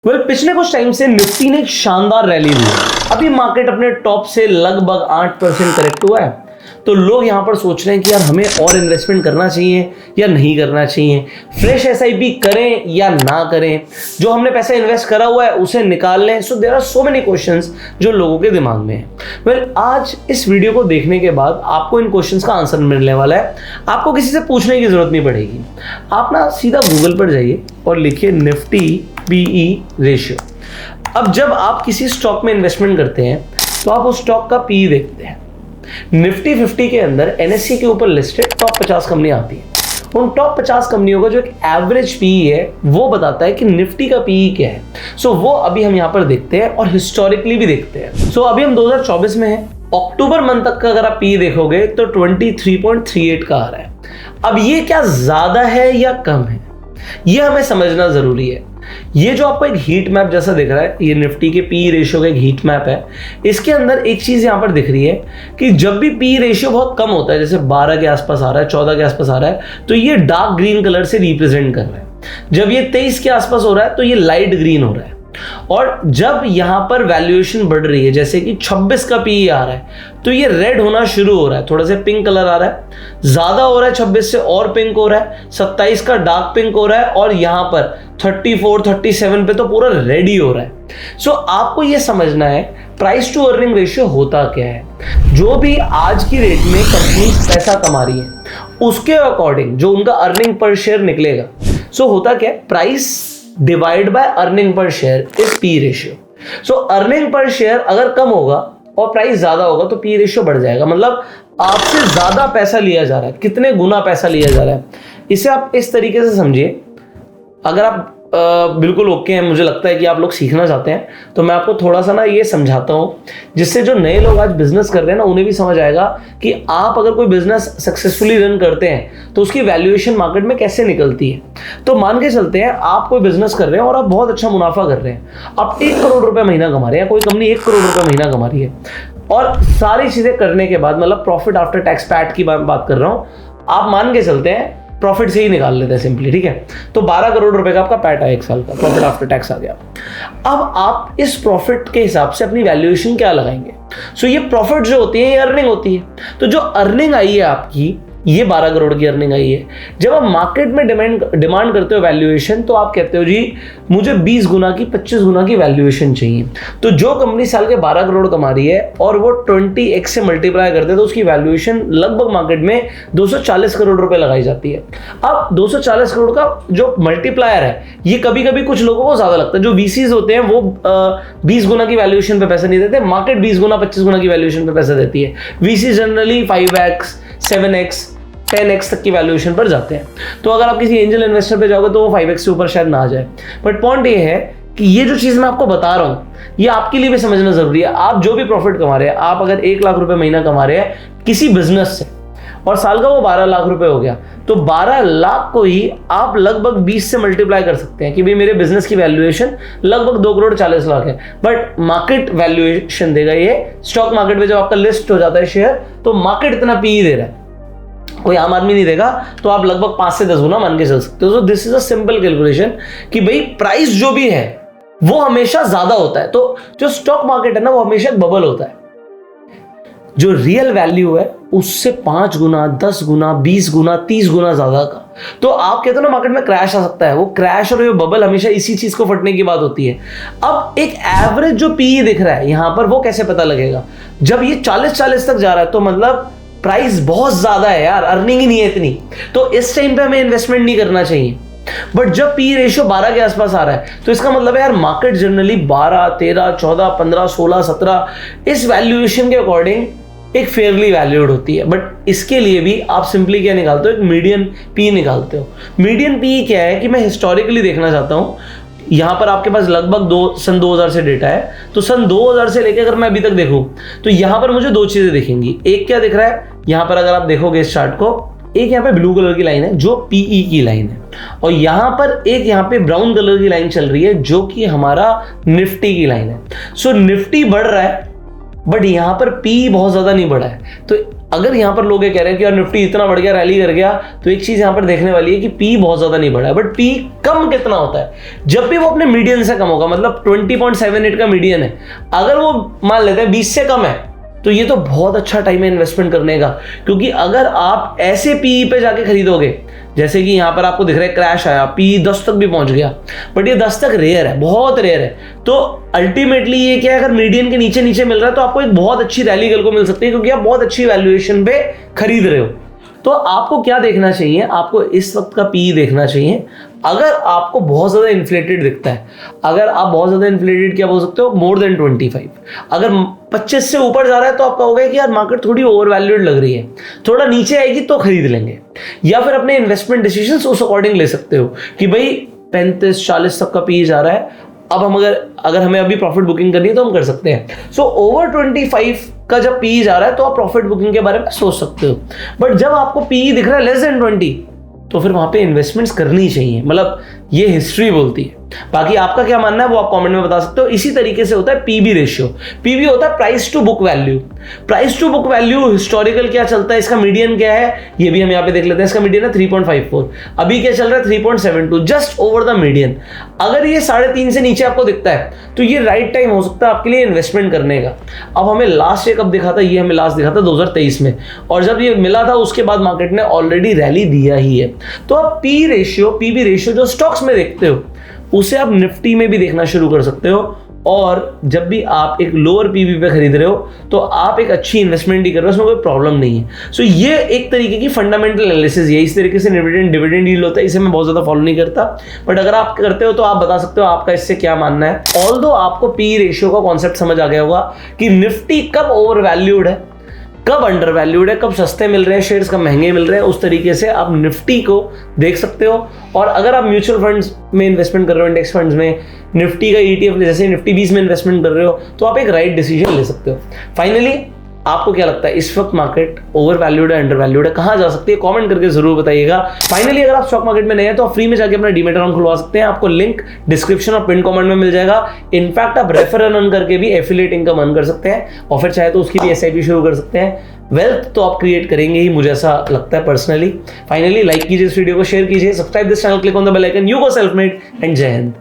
पिछले कुछ टाइम से निफ्टी ने एक शानदार रैली दी। अभी मार्केट अपने टॉप से लगभग 8% करेक्ट हुआ है। तो लोग यहां पर सोच रहे हैं कि यार हमें और इन्वेस्टमेंट करना चाहिए या नहीं करना चाहिए, फ्रेश एसआईपी करें या ना करें, जो हमने पैसा इन्वेस्ट करा हुआ है उसे निकाल लें। So there are so many questions जो लोगों के दिमाग में है। आज इस वीडियो को देखने के बाद आपको इन क्वेश्चंस का आंसर मिलने वाला है। आपको किसी से पूछने की जरूरत नहीं पड़ेगी। आप ना सीधा गूगल पर जाइए और लिखिए निफ्टी पीई रेशियो। अब जब आप किसी स्टॉक में इन्वेस्टमेंट करते हैं तो आप उस स्टॉक का पीई देखते हैं। निफ्टी 50 के अंदर एनएससी के ऊपर लिस्टेड टॉप 50 कंपनियां आती हैं। उन टॉप 50 कंपनियों का जो एक एवरेज पीई है वो बताता है कि निफ्टी का पीई क्या है। सो वो अभी हम यहां पर देखते हैं और हिस्टोरिकली भी देखते हैं। सो अभी हम 2024 में हैं। अक्टूबर मंथ तक का अगर आप पीई देखोगे तो 23.38 का आ रहा है। अब ये क्या ज्यादा है या कम है, ये हमें समझना जरूरी है। ये जो आपको एक हीट मैप जैसा दिख रहा है, ये निफ्टी के पी रेशियो का एक हीट मैप है। इसके अंदर एक चीज यहां पर दिख रही है कि जब भी पी रेशियो बहुत कम होता है, जैसे 12 के आसपास आ रहा है, 14 के आसपास आ रहा है, तो ये डार्क ग्रीन कलर से रिप्रेजेंट कर रहा है। जब ये 23 के आसपास हो रहा है तो ये लाइट ग्रीन हो रहा है। और जब यहां पर वैल्यूएशन बढ़ रही है, जैसे कि 26 का पीई आ रहा है, तो ये रेड होना शुरू हो रहा है, थोड़ा सा पिंक कलर आ रहा है, ज्यादा हो रहा है 26 से और पिंक हो रहा है, 27 का डार्क पिंक हो रहा है, और यहां पर 34, 37 पे तो पूरा रेड ही हो रहा है। सो आपको ये समझना है प्राइस टू अर्निंग रेशियो होता क्या है। जो भी आज की रेट में कंपनी पैसा कमा रही है उसके अकॉर्डिंग जो उनका अर्निंग पर शेयर निकलेगा। सो होता क्या है, price divide by earning per share is P ratio. So earning per share अगर कम होगा और प्राइस ज्यादा होगा तो पी रेशियो बढ़ जाएगा। मतलब आपसे ज्यादा पैसा लिया जा रहा है, कितने गुना पैसा लिया जा रहा है। इसे आप इस तरीके से समझिए। अगर आप बिल्कुल ओके हैं, मुझे लगता है कि आप लोग सीखना चाहते हैं, तो मैं आपको थोड़ा सा ना ये समझाता हूं जिससे जो नए लोग आज बिजनेस कर रहे हैं ना उन्हें भी समझ आएगा कि आप अगर कोई बिजनेस सक्सेसफुली रन करते हैं तो उसकी वैल्यूएशन मार्केट में कैसे निकलती है। तो मान के चलते हैं आप कोई बिजनेस कर रहे हैं और आप बहुत अच्छा मुनाफा कर रहे हैं, आप 1 करोड़ रुपए महीना कमा रहे हैं, कोई कंपनी 1 करोड़ रुपए महीना कमा रही है, और सारी चीजें करने के बाद, मतलब प्रॉफिट आफ्टर टैक्स पैट की बात कर रहा हूं, आप मान के चलते हैं प्रॉफिट से ही निकाल लेते हैं सिंपली, ठीक है। तो 12 करोड़ रुपए का आपका पैट है, 1 साल का प्रॉफिट आफ्टर टैक्स आ गया। अब आप इस प्रॉफिट के हिसाब से अपनी वैल्यूएशन क्या लगाएंगे। सो ये प्रॉफिट जो होती है ये अर्निंग होती है। तो जो अर्निंग आई है आपकी, ये 12 करोड़ की अर्निंग आई है। जब आप मार्केट में डिमांड करते हो वैल्यूएशन, तो आप कहते हो जी मुझे 20 गुना की 25 गुना की वैल्यूएशन चाहिए। तो जो कंपनी साल के 12 करोड़ कमा रही है और वो 20x से मल्टीप्लाई करते हैं तो उसकी वैल्यूएशन लगभग मार्केट में 240 करोड़ रुपए लगाई जाती है। अब 240 करोड़ का जो मल्टीप्लायर है, ये कभी कभी कुछ लोगों को ज्यादा लगता है। जो वीसीज होते हैं वो 20 गुना की वैल्यूएशन पे पैसा नहीं देते, मार्केट 20 गुना 25 गुना की वैल्यूएशन पे पैसा देती है। VC generally 5x 7x 10x तक की वैल्यूएशन पर जाते हैं। तो अगर आप किसी एंजल इन्वेस्टर पे जाओगे तो वो 5x से ऊपर शायद ना आ जाए। बट पॉइंट ये है कि ये जो चीज मैं आपको बता रहा हूं ये आपके लिए भी समझना जरूरी है। आप जो भी प्रॉफिट कमा रहे हैं, आप अगर 1 लाख रुपए महीना कमा रहे हैं किसी बिजनेस से और साल का वो 12 लाख रुपए हो गया, तो 12 लाख को ही आप लगभग 20 से मल्टीप्लाई कर सकते हैं कि भाई मेरे बिजनेस की वैल्यूएशन लगभग 2 करोड़ 40 लाख है। बट मार्केट वैल्यूएशन देगा ये। स्टॉक मार्केट में जब आपका लिस्ट हो जाता है शेयर, तो मार्केट इतना पी दे रहा है, कोई आम आदमी नहीं देगा। तो आप लगभग 5 से 10 गुना मान के चल सकते हो। तो this is a simple calculation कि भाई प्राइस जो भी है वो हमेशा ज्यादा होता है। तो जो स्टॉक मार्केट है ना वो हमेशा बबल होता है। जो रियल वैल्यू है उससे 5 गुना 10 गुना 20 गुना 30 गुना ज्यादा का। तो आप कहते हो ना मार्केट में क्रैश आ सकता है, वो क्रैश और ये बबल हमेशा इसी चीज को फटने की बात होती है। अब एक एवरेज जो पीई दिख रहा है यहां पर, वो कैसे पता लगेगा। जब ये 40 तक जा रहा है तो मतलब प्राइस बहुत ज्यादा है यार, अर्निंग ही नहीं है इतनी, तो इस टाइम पे हमें इन्वेस्टमेंट नहीं करना चाहिए। बट जब पी रेशियो 12 के आसपास आ रहा है तो इसका मतलब है यार मार्केट जनरली 12 13 14 15 16 17 इस वैल्यूएशन के अकॉर्डिंग एक फेयरली वैल्यूड होती है। बट इसके लिए भी आप सिंपली क्या निकालते हो, एक मीडियन पी निकालते हो। मीडियन पी क्या है कि मैं हिस्टोरिकली देखना चाहता हूं। यहां पर आपके पास लगभग सन 2000 से डेटा है, तो सन 2000 से लेकर अगर मैं अभी तक देखूं तो यहां पर मुझे 2 चीजें दिखेंगी। एक क्या दिख रहा है यहां पर, अगर आप देखोगे इस चार्ट को, एक यहां पे ब्लू कलर की लाइन है जो पीई की लाइन है, और यहां पर एक यहां पे ब्राउन कलर की लाइन चल रही है जो कि हमारा निफ्टी की लाइन है। सो निफ्टी बढ़ रहा है बट यहां पर पी बहुत ज्यादा नहीं बढ़ा है। तो अगर यहाँ पर लोग ये कह रहे हैं कि यार निफ्टी इतना बढ़ गया, रैली कर गया, तो एक चीज यहाँ पर देखने वाली है कि पी बहुत ज्यादा नहीं बढ़ा है, बट पी कम कितना होता है जब भी वो अपने मीडियन से कम होगा, मतलब 20.78 का मीडियन है, अगर वो मान लेते हैं 20 से कम है, तो ये तो बहुत अच्छा टाइम है इन्वेस्टमेंट करने का। क्योंकि अगर आप ऐसे पी पे जाके खरीदोगे, जैसे कि यहाँ पर आपको दिख रहा है क्रैश आया, पी 10 तक भी पहुंच गया, बट ये 10 तक रेयर है, बहुत रेयर है। तो अल्टीमेटली ये क्या है, अगर मीडियन के नीचे नीचे मिल रहा है तो आपको एक बहुत अच्छी रैली कल को मिल सकती है, क्योंकि आप बहुत अच्छी वैल्यूएशन पे खरीद रहे हो। तो आपको क्या देखना चाहिए, आपको इस वक्त का पी देखना चाहिए। अगर आपको बहुत ज्यादा इन्फ्लेटेड दिखता है, अगर आप बहुत ज्यादा इन्फ्लेटेड क्या बोल सकते हो, मोर देन 25, अगर 25 से ऊपर जा रहा है तो आप कहोगे कि यार मार्केट थोड़ी ओवर वैल्यूड लग रही है, थोड़ा नीचे आएगी तो खरीद लेंगे, या फिर अपने इन्वेस्टमेंट डिसीजंस उस अकॉर्डिंग ले सकते हो कि भाई 35-40 तक का पी जा रहा है, अब हम अगर हमें अभी प्रॉफिट बुकिंग करनी है तो हम कर सकते हैं। सो ओवर 25 का जब पी जा रहा है तो आप प्रॉफिट बुकिंग के बारे में सोच सकते हो, बट जब आपको पी दिख रहा है लेस देन 20, तो फिर वहां पे इन्वेस्टमेंट्स करनी चाहिए, मतलब ये हिस्ट्री बोलती है। बाकी आपका क्या मानना है वो आप कमेंट में बता सकते हो। इसी तरीके से होता है पीबी रेशियो। पीबी होता है price to book value. Price to book value historical क्या चलता है, इसका मीडियन क्या है ये भी हम यहाँ पे देख लेते हैं। इसका मीडियन है 3.54, अभी क्या चल रहा है 3.72, जस्ट ओवर द मीडियन। अगर ये 3.5 से नीचे आपको दिखता है तो ये राइट टाइम हो सकता है आपके लिए इन्वेस्टमेंट करने का। अब हमें लास्ट ये कब दिखा था, ये हमें लास्ट दिखा था 2023 में, और जब ये मिला था उसके बाद मार्केट ने ऑलरेडी रैली दिया ही है। तो आप पी रेशियो, पीबी रेशियो जो स्टॉक्स में देखते हो उसे आप निफ्टी में भी देखना शुरू कर सकते हो, और जब भी आप एक लोअर पीबी पे खरीद रहे हो तो आप एक अच्छी इन्वेस्टमेंट ही कर रहे हो, उसमें कोई प्रॉब्लम नहीं है। सो ये एक तरीके की फंडामेंटल एनालिसिस है। इस तरीके से डिविडेंड यील्ड होता है, इसे मैं बहुत ज्यादा फॉलो नहीं करता, बट अगर आप करते हो तो आप बता सकते हो आपका इससे क्या मानना है। ऑल्दो आपको पी रेशियो का कॉन्सेप्ट समझ आ गया होगा कि निफ्टी कब ओवर वैल्यूड है, कब अंडर वैल्यूड है, कब सस्ते मिल रहे हैं शेयर्स, कब महंगे मिल रहे हैं, उस तरीके से आप निफ्टी को देख सकते हो। और अगर आप म्यूचुअल फंड्स में इन्वेस्टमेंट कर रहे हो, इंडेक्स फंड्स में, निफ्टी का ETF जैसे निफ्टी 20 में इन्वेस्टमेंट कर रहे हो, तो आप एक राइट डिसीजन ले सकते हो। फाइनली आपको क्या लगता है इस वक्त मार्केट ओवर वैल्यूड है, अंडर वैल्यूड है, कहां जा सकती है, कमेंट करके जरूर बताइएगा। फाइनली अगर आप स्टॉक मार्केट में नए हैं तो आप फ्री में जाके अपना डीमैट अकाउंट खुलवा सकते हैं, आपको लिंक डिस्क्रिप्शन और पिन कमेंट में मिल जाएगा। इनफैक्ट आप रेफर अर्न करके भी एफिलिएट इनकम अर्न कर सकते हैं, और फिर चाहे तो उसकी भी SIP शुरू कर सकते हैं। वेल्थ तो आप क्रिएट करेंगे ही, मुझे ऐसा लगता है पर्सनली। फाइनली लाइक कीजिए इस वीडियो को, शेयर कीजिए, subscribe this channel, click on the bell icon. You go self made and जय हिंद।